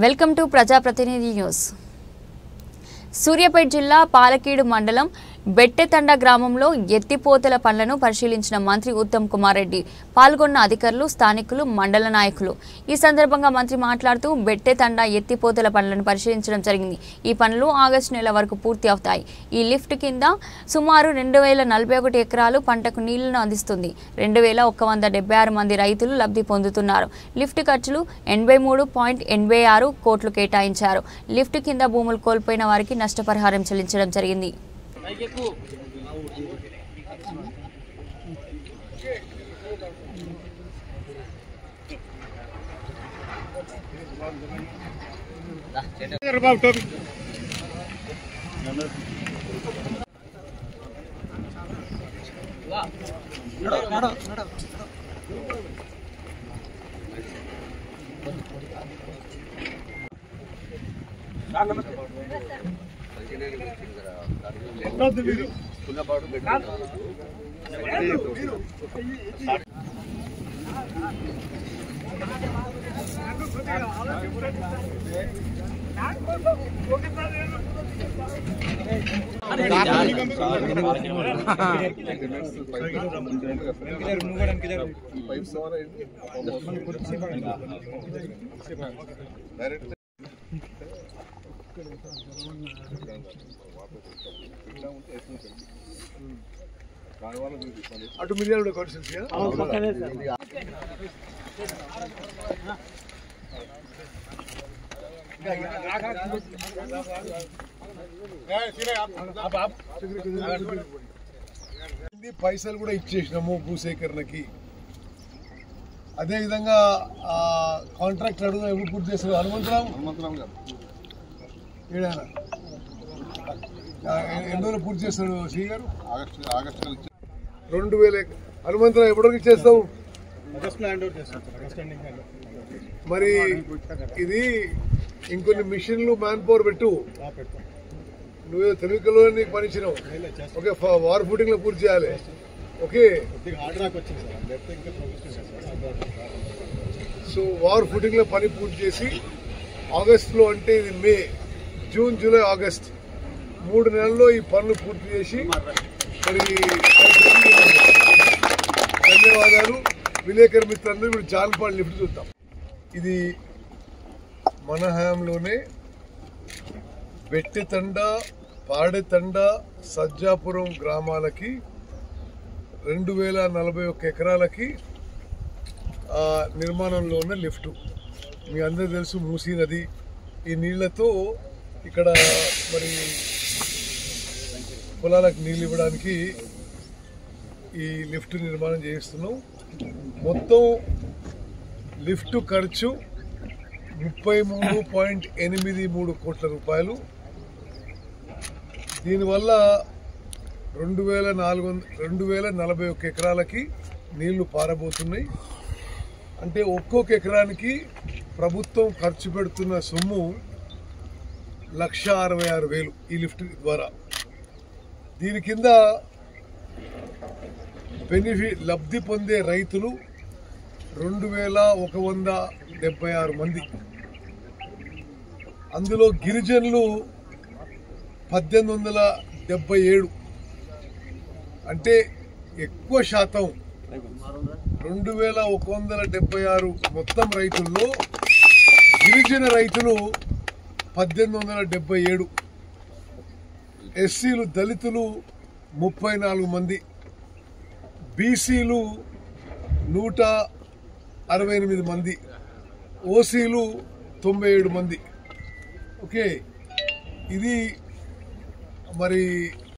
Welcome to ప్రజాప్రతినిధి news. Suryapet జిల్లా పాలకీడు మండలం బెట్టెతండ గ్రామంలో ఎత్తిపోతల పనులను పరిశీలించిన మంత్రి ఉత్తమ్ కుమార్ రెడ్డి పాల్గొన్న అధికారులు, స్థానికులు, మండల నాయకులు. ఈ సందర్భంగా మంత్రి మాట్లాడుతూ బెట్టెతండ ఎత్తిపోతల పనులను పరిశీలించడం జరిగింది. ఈ పనులు ఆగస్టు నెల వరకు పూర్తి అవుతాయి. ఈ లిఫ్ట్ కింద సుమారు 2041 ఎకరాలు పంటకు నీళ్లను అందిస్తుంది. 2176 మంది రైతులు లబ్ధి పొందుతున్నారు. లిఫ్ట్ ఖర్చులు 83.86 కోట్లు కేటాయించారు. లిఫ్ట్ కింద భూములు కోల్పోయిన వారికి నష్టపరిహారం చెల్లించడం జరిగింది. అటు మిలియన్ కూడా కాన్స్టిట్యూన్సీ పైసలు కూడా ఇచ్చేసినాము భూసేకరణకి. అదేవిధంగా కాంట్రాక్ట్ అడుగు ఎప్పుడు పూర్తి చేస్తారు? హనుమంతరావు గారు ఏడైనా ఎన్ని రోజులు పూర్తి చేస్తాడు శ్రీ గారు? ఆగస్టు 2000 హనుమంతరావు ఎప్పటికి ఇచ్చేస్తావు? మరి ఇది ఇంకొన్ని మిషన్లు మ్యాన్ పవర్ పెట్టు. నువ్వు తెలుగులో పనిచ్చినావు. ఓకే, వార్ ఫుటింగ్ లో పూర్తి చేయాలి. ఓకే, సో వార్ ఫుటింగ్ లో పని పూర్తి చేసి ఆగస్టులో, అంటే ఇది మే, జూన్, జూలై, ఆగస్ట్ 3 నెలల్లో ఈ పనులు పూర్తి చేసి మరి ధన్యవాదాలు. విలేకరు మిత్రులందరూ ఇప్పుడు జాన్పాడు లిఫ్ట్ చూద్దాం. ఇది మన హయాంలోనే బెట్టెతండ, పాడెతండ, సజ్జాపురం గ్రామాలకి 2041 ఎకరాలకి నిర్మాణంలో ఉన్న లిఫ్టు. మీ అందరూ తెలుసు, మూసీ నది ఈ నీళ్లతో ఇక్కడ మరి పొలాలకు నీళ్ళు ఇవ్వడానికి ఈ లిఫ్ట్ నిర్మాణం చేయిస్తున్నాం. మొత్తం లిఫ్ట్ ఖర్చు 33.83 కోట్ల రూపాయలు. దీనివల్ల 2041 ఎకరాలకి నీళ్లు పారబోతున్నాయి. అంటే ఒక్కొక్క ఎకరానికి ప్రభుత్వం ఖర్చు పెడుతున్న సొమ్ము 1,66,000 ఈ లిఫ్ట్ ద్వారా. దీని కింద లబ్ధి పొందే రైతులు 2176 మంది. అందులో గిరిజనులు 1877. అంటే ఎక్కువ శాతం 2176 మొత్తం రైతుల్లో గిరిజన రైతులు 1877. ఎస్సీలు, దళితులు 34 మంది, బీసీలు 168 మంది, ఓసీలు 97 మంది. ఓకే, ఇది మరి